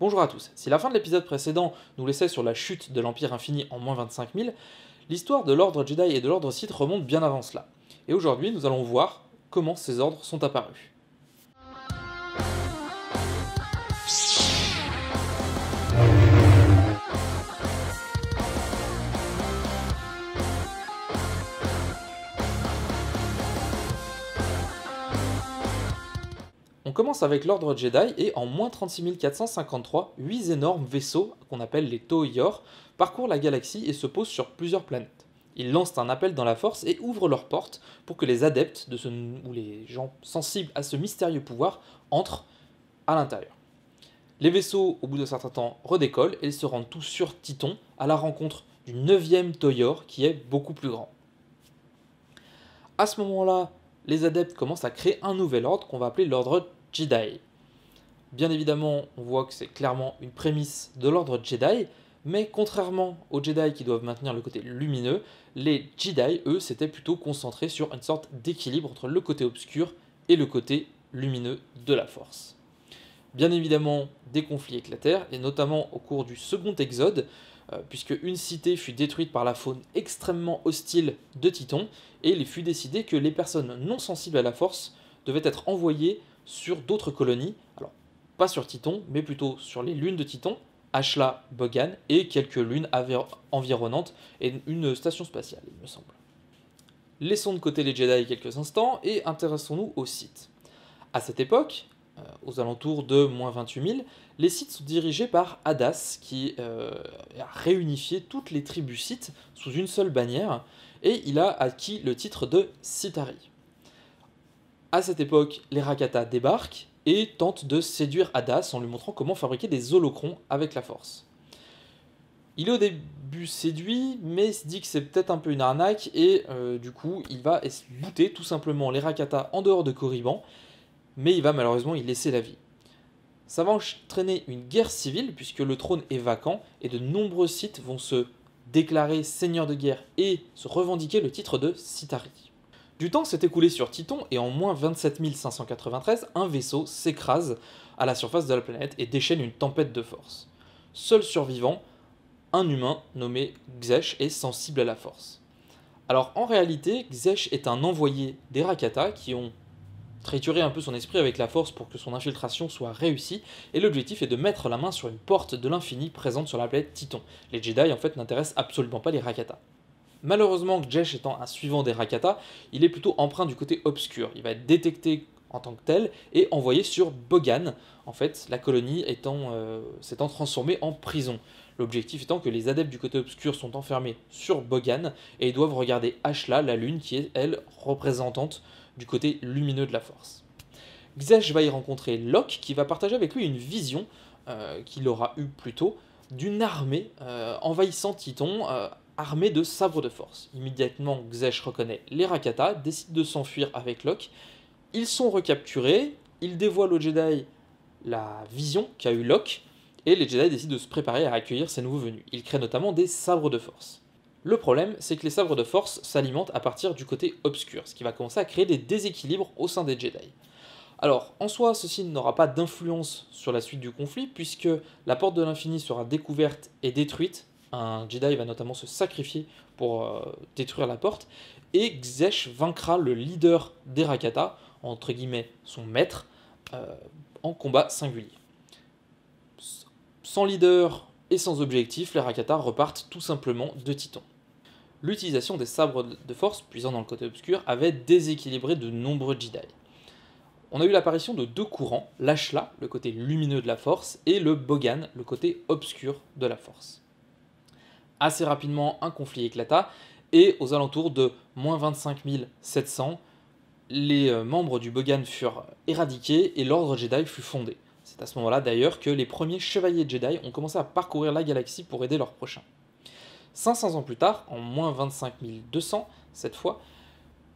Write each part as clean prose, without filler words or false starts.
Bonjour à tous. Si la fin de l'épisode précédent nous laissait sur la chute de l'Empire Infini en moins 25 000, l'histoire de l'ordre Jedi et de l'ordre Sith remonte bien avant cela. Et aujourd'hui, nous allons voir comment ces ordres sont apparus. On commence avec l'ordre Jedi et en moins 36 453, 8 énormes vaisseaux, qu'on appelle les Toiyor, parcourent la galaxie et se posent sur plusieurs planètes. Ils lancent un appel dans la force et ouvrent leurs portes pour que les adeptes ou les gens sensibles à ce mystérieux pouvoir entrent à l'intérieur. Les vaisseaux, au bout d'un certain temps, redécollent et ils se rendent tous sur Titon à la rencontre du 9e Toiyor qui est beaucoup plus grand. À ce moment-là, les adeptes commencent à créer un nouvel ordre qu'on va appeler l'ordre Jedi. Bien évidemment, on voit que c'est clairement une prémisse de l'ordre Jedi, mais contrairement aux Jedi qui doivent maintenir le côté lumineux, les Jedi, eux, s'étaient plutôt concentrés sur une sorte d'équilibre entre le côté obscur et le côté lumineux de la Force. Bien évidemment, des conflits éclatèrent, et notamment au cours du second exode, puisque une cité fut détruite par la faune extrêmement hostile de Titon, et il fut décidé que les personnes non sensibles à la Force devaient être envoyées sur d'autres colonies, alors pas sur Titon, mais plutôt sur les lunes de Titon, Ashla, Bogan, et quelques lunes environnantes, et une station spatiale, il me semble. Laissons de côté les Jedi quelques instants, et intéressons-nous aux Sith. À cette époque, aux alentours de moins 28 000, les Sith sont dirigés par Hadas, qui a réunifié toutes les tribus Sith sous une seule bannière, et il a acquis le titre de Sithari. À cette époque, les Rakata débarquent et tentent de séduire Hadas en lui montrant comment fabriquer des holocrons avec la Force. Il est au début séduit, mais il se dit que c'est peut-être un peu une arnaque, et du coup, il va bouter tout simplement les Rakata en dehors de Korriban, mais il va malheureusement y laisser la vie. Ça va entraîner une guerre civile, puisque le trône est vacant, et de nombreux Sith vont se déclarer seigneurs de guerre et se revendiquer le titre de Sithari. Du temps s'est écoulé sur Titon, et en moins 27 593, un vaisseau s'écrase à la surface de la planète et déchaîne une tempête de force. Seul survivant, un humain nommé Xesh est sensible à la force. Alors en réalité, Xesh est un envoyé des Rakata qui ont trituré un peu son esprit avec la force pour que son infiltration soit réussie, et l'objectif est de mettre la main sur une porte de l'infini présente sur la planète Titon. Les Jedi en fait n'intéressent absolument pas les Rakata. Malheureusement, Xesh étant un suivant des Rakata, il est plutôt empreint du côté obscur. Il va être détecté en tant que tel et envoyé sur Bogan, en fait, la colonie s'étant transformée en prison. L'objectif étant que les adeptes du côté obscur sont enfermés sur Bogan et ils doivent regarder Ashla, la lune, qui est, elle, représentante du côté lumineux de la Force. Xesh va y rencontrer Locke, qui va partager avec lui une vision qu'il aura eue plus tôt, d'une armée envahissant Titon, armée de sabres de force. Immédiatement, Xesh reconnaît les Rakata, décide de s'enfuir avec Locke. Ils sont recapturés, il dévoile aux Jedi la vision qu'a eu Locke, et les Jedi décident de se préparer à accueillir ces nouveaux venus. Ils créent notamment des sabres de force. Le problème, c'est que les sabres de force s'alimentent à partir du côté obscur, ce qui va commencer à créer des déséquilibres au sein des Jedi. Alors, en soi, ceci n'aura pas d'influence sur la suite du conflit, puisque la porte de l'infini sera découverte et détruite. Un Jedi va notamment se sacrifier pour détruire la porte, et Xesh vaincra le leader des Rakata, entre guillemets son maître, en combat singulier. Sans leader et sans objectif, les Rakata repartent tout simplement de Titon. L'utilisation des sabres de force, puisant dans le côté obscur, avait déséquilibré de nombreux Jedi. On a eu l'apparition de deux courants, l'Ashla, le côté lumineux de la Force, et le Bogan, le côté obscur de la Force. Assez rapidement, un conflit éclata, et aux alentours de moins 25 700, les membres du Bogan furent éradiqués et l'ordre Jedi fut fondé. C'est à ce moment-là d'ailleurs que les premiers chevaliers Jedi ont commencé à parcourir la galaxie pour aider leurs prochains. 500 ans plus tard, en moins 25 200, cette fois,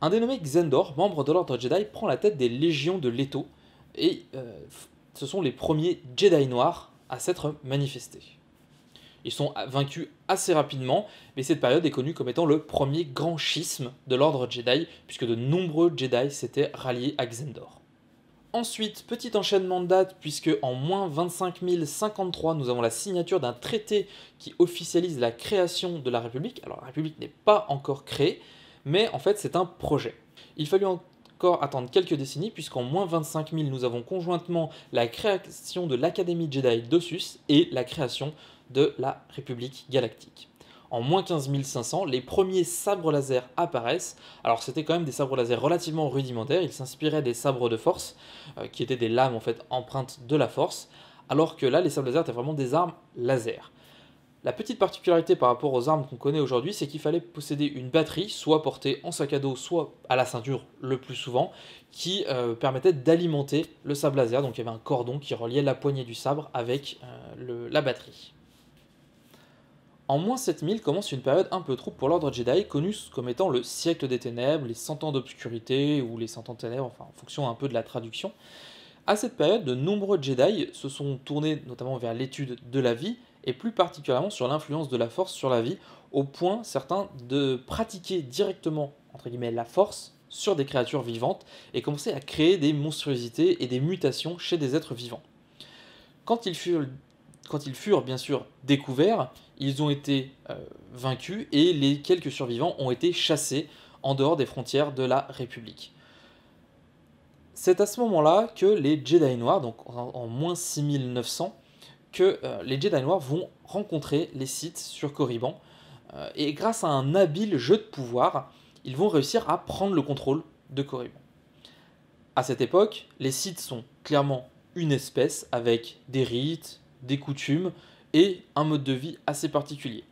un dénommé Xendor, membre de l'ordre Jedi, prend la tête des légions de Leto, et ce sont les premiers Jedi noirs à s'être manifestés. Ils sont vaincus assez rapidement, mais cette période est connue comme étant le premier grand schisme de l'ordre Jedi, puisque de nombreux Jedi s'étaient ralliés à Xendor. Ensuite, petit enchaînement de dates, puisque en moins 25 053, nous avons la signature d'un traité qui officialise la création de la République. Alors la République n'est pas encore créée, mais en fait c'est un projet. Il fallut encore attendre quelques décennies, puisqu'en moins 25 000, nous avons conjointement la création de l'Académie Jedi d'Ossus et la création de la République Galactique. En moins 15 500, les premiers sabres laser apparaissent. Alors c'était quand même des sabres laser relativement rudimentaires, ils s'inspiraient des sabres de force, qui étaient des lames en fait empreintes de la force, alors que là les sabres laser étaient vraiment des armes laser. La petite particularité par rapport aux armes qu'on connaît aujourd'hui, c'est qu'il fallait posséder une batterie, soit portée en sac à dos, soit à la ceinture le plus souvent, qui permettait d'alimenter le sabre laser. Donc il y avait un cordon qui reliait la poignée du sabre avec la batterie. En moins 7000 commence une période un peu trouble pour l'ordre Jedi, connue comme étant le siècle des ténèbres, les 100 ans d'obscurité ou les 100 ans de ténèbres, enfin en fonction un peu de la traduction. À cette période, de nombreux Jedi se sont tournés notamment vers l'étude de la vie et plus particulièrement sur l'influence de la Force sur la vie, au point certains de pratiquer directement entre guillemets la Force sur des créatures vivantes et commencer à créer des monstruosités et des mutations chez des êtres vivants. Quand ils furent bien sûr découverts, ils ont été vaincus et les quelques survivants ont été chassés en dehors des frontières de la République. C'est à ce moment-là que les Jedi Noirs, donc en moins 6900, que les Jedi Noirs vont rencontrer les Sith sur Korriban, et grâce à un habile jeu de pouvoir, ils vont réussir à prendre le contrôle de Korriban. À cette époque, les Sith sont clairement une espèce avec des rites, des coutumes et un mode de vie assez particulier.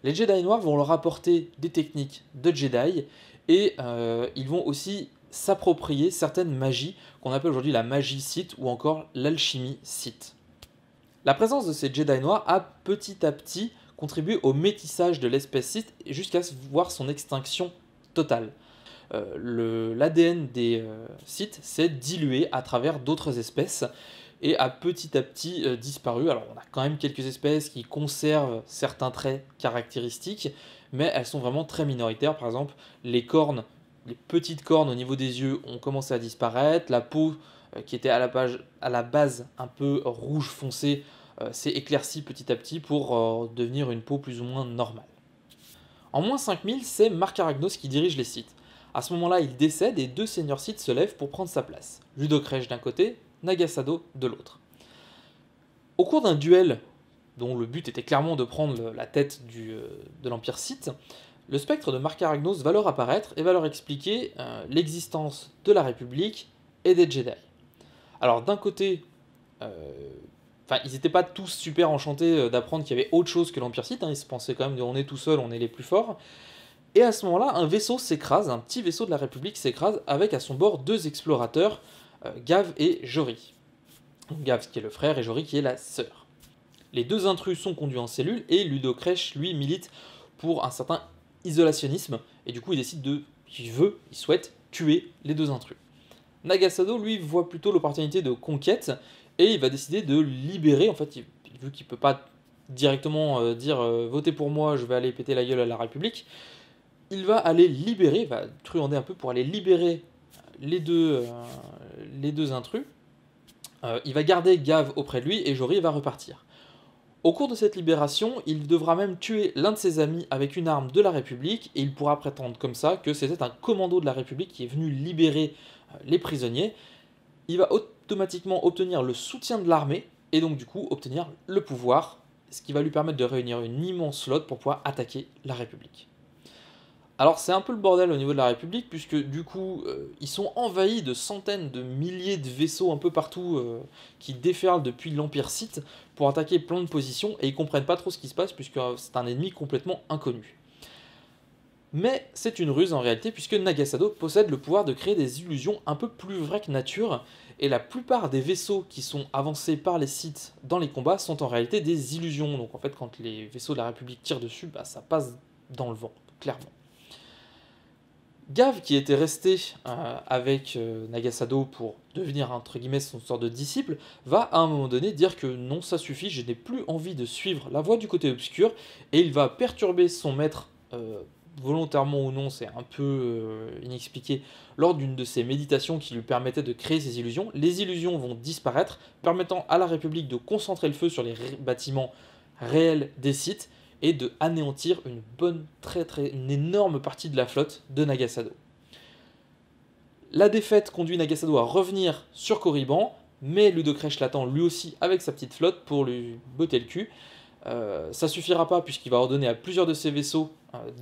Les Jedi Noirs vont leur apporter des techniques de Jedi et ils vont aussi s'approprier certaines magies qu'on appelle aujourd'hui la magie Sith ou encore l'alchimie Sith. La présence de ces Jedi Noirs a petit à petit contribué au métissage de l'espèce Sith jusqu'à voir son extinction totale. L'ADN des Sith s'est dilué à travers d'autres espèces et a petit à petit disparu. Alors on a quand même quelques espèces qui conservent certains traits caractéristiques, mais elles sont vraiment très minoritaires. Par exemple, les cornes, les petites cornes au niveau des yeux ont commencé à disparaître, la peau qui était à la base un peu rouge foncé s'est éclaircie petit à petit pour devenir une peau plus ou moins normale. En moins 5000, c'est Mark Aragnos qui dirige les Sith. À ce moment-là, il décède et deux seigneurs Sith se lèvent pour prendre sa place. Ludo Krech d'un côté, Nagasado de l'autre. Au cours d'un duel, dont le but était clairement de prendre la tête de l'Empire Sith, le spectre de Mark Aragnos va leur apparaître et va leur expliquer l'existence de la République et des Jedi. Alors d'un côté, ils n'étaient pas tous super enchantés d'apprendre qu'il y avait autre chose que l'Empire Sith, ils se pensaient quand même on est tout seul, on est les plus forts. Et à ce moment-là, un vaisseau s'écrase, un petit vaisseau de la République s'écrase avec à son bord deux explorateurs, Gav et Jory. Gav qui est le frère et Jory qui est la sœur. Les deux intrus sont conduits en cellule et Ludo Krech, lui, milite pour un certain isolationnisme et du coup il souhaite tuer les deux intrus. Nagasado, lui, voit plutôt l'opportunité de conquête et il va décider de libérer, en fait, vu qu'il ne peut pas directement dire votez pour moi, je vais aller péter la gueule à la République, il va aller libérer, il va truander un peu pour aller libérer les deux intrus. Il va garder Gav auprès de lui et Jory va repartir. Au cours de cette libération, il devra même tuer l'un de ses amis avec une arme de la République et il pourra prétendre comme ça que c'était un commando de la République qui est venu libérer les prisonniers. Il va automatiquement obtenir le soutien de l'armée et donc du coup obtenir le pouvoir, ce qui va lui permettre de réunir une immense flotte pour pouvoir attaquer la République. Alors c'est un peu le bordel au niveau de la République, puisque du coup, ils sont envahis de centaines de milliers de vaisseaux un peu partout qui déferlent depuis l'Empire Sith pour attaquer plein de positions, et ils comprennent pas trop ce qui se passe, puisque c'est un ennemi complètement inconnu. Mais c'est une ruse en réalité, puisque Nagasado possède le pouvoir de créer des illusions un peu plus vraies que nature, et la plupart des vaisseaux qui sont avancés par les Sith dans les combats sont en réalité des illusions. Donc en fait, quand les vaisseaux de la République tirent dessus, ça passe dans le vent, clairement. Gav, qui était resté avec Nagasado pour devenir entre guillemets son sorte de disciple, va à un moment donné dire que non, ça suffit, je n'ai plus envie de suivre la voie du côté obscur, et il va perturber son maître volontairement ou non, c'est un peu inexpliqué, lors d'une de ses méditations qui lui permettait de créer ces illusions. Les illusions vont disparaître, permettant à la République de concentrer le feu sur les bâtiments réels des Sith et de anéantir une énorme partie de la flotte de Nagasado. La défaite conduit Nagasado à revenir sur Korriban, mais Ludocrèche l'attend lui aussi avec sa petite flotte pour lui botter le cul. Ça suffira pas puisqu'il va ordonner à plusieurs de ses vaisseaux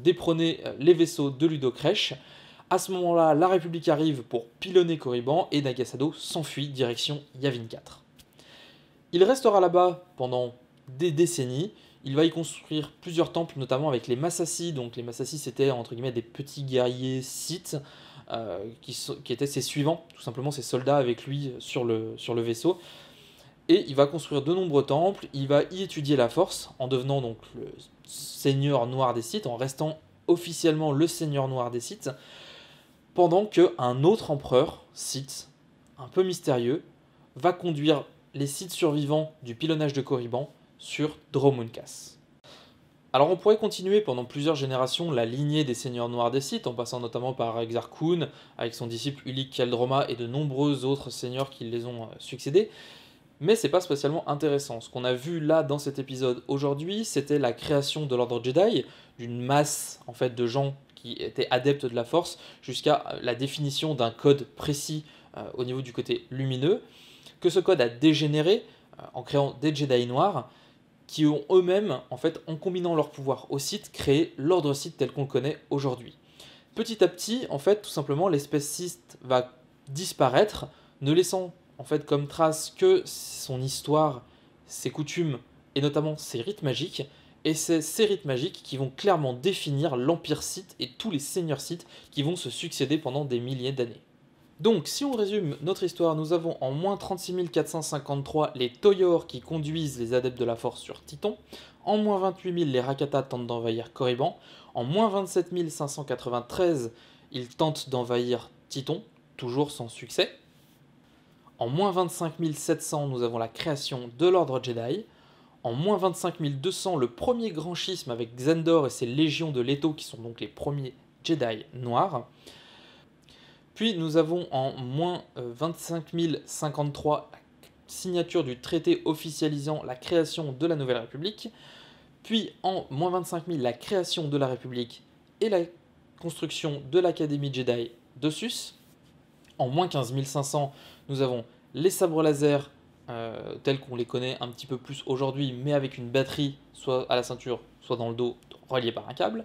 d'éperonner les vaisseaux de Ludocrèche. À ce moment-là, la République arrive pour pilonner Korriban et Nagasado s'enfuit direction Yavin 4. Il restera là-bas pendant des décennies. Il va y construire plusieurs temples, notamment avec les Massassi. Donc les Massassi, c'était entre guillemets des petits guerriers Sith qui étaient ses suivants, tout simplement ses soldats avec lui sur le vaisseau. Et il va construire de nombreux temples, il va y étudier la force, en devenant donc le seigneur noir des Sith, en restant officiellement le seigneur noir des Sith, pendant qu'un autre empereur Sith, un peu mystérieux, va conduire les Sith survivants du pilonnage de Korriban sur Dromundkas. Alors on pourrait continuer pendant plusieurs générations la lignée des seigneurs noirs des Sith, en passant notamment par Exar Kun, avec son disciple Ulic Qel-Droma et de nombreux autres seigneurs qui les ont succédés, mais c'est pas spécialement intéressant. Ce qu'on a vu là dans cet épisode aujourd'hui, c'était la création de l'ordre Jedi, d'une masse en fait de gens qui étaient adeptes de la Force, jusqu'à la définition d'un code précis au niveau du côté lumineux, que ce code a dégénéré en créant des Jedi noirs, qui ont eux-mêmes, en fait, en combinant leur pouvoir au Sith, créé l'ordre Sith tel qu'on le connaît aujourd'hui. Petit à petit, en fait, tout simplement, l'espèce Sith va disparaître, ne laissant en fait comme trace que son histoire, ses coutumes et notamment ses rites magiques. Et c'est ces rites magiques qui vont clairement définir l'Empire Sith et tous les seigneurs Sith qui vont se succéder pendant des milliers d'années. Donc, si on résume notre histoire, nous avons en moins 36 453 les Toyor qui conduisent les adeptes de la Force sur Titon, en moins 28 000 les Rakata tentent d'envahir Korriban, en moins 27 593 ils tentent d'envahir Titon, toujours sans succès, en moins 25 700 nous avons la création de l'ordre Jedi, en moins 25 200 le premier grand schisme avec Xandor et ses légions de Leto qui sont donc les premiers Jedi noirs. Puis nous avons en moins 25 053 la signature du traité officialisant la création de la Nouvelle République. Puis en moins 25 000 la création de la République et la construction de l'Académie Jedi de Sus. En moins 15 500 nous avons les sabres laser tels qu'on les connaît un petit peu plus aujourd'hui, mais avec une batterie soit à la ceinture, soit dans le dos, reliée par un câble.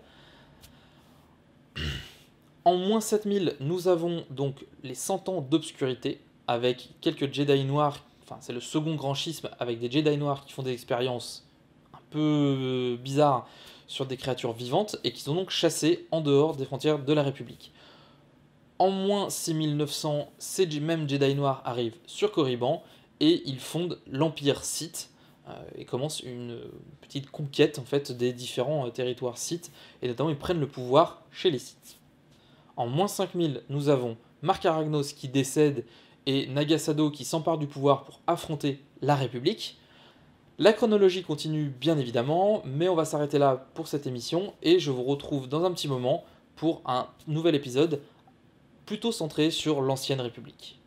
En moins 7000, nous avons donc les 100 ans d'obscurité, avec quelques Jedi noirs, enfin c'est le second grand schisme, avec des Jedi noirs qui font des expériences un peu bizarres sur des créatures vivantes, et qui sont donc chassés en dehors des frontières de la République. En moins 6900, ces mêmes Jedi noirs arrivent sur Korriban, et ils fondent l'Empire Sith, et commencent une petite conquête en fait, des différents territoires Sith, et notamment ils prennent le pouvoir chez les Sith. En moins 5000, nous avons Marc Aragnos qui décède et Nagasado qui s'empare du pouvoir pour affronter la République. La chronologie continue bien évidemment, mais on va s'arrêter là pour cette émission et je vous retrouve dans un petit moment pour un nouvel épisode plutôt centré sur l'ancienne République.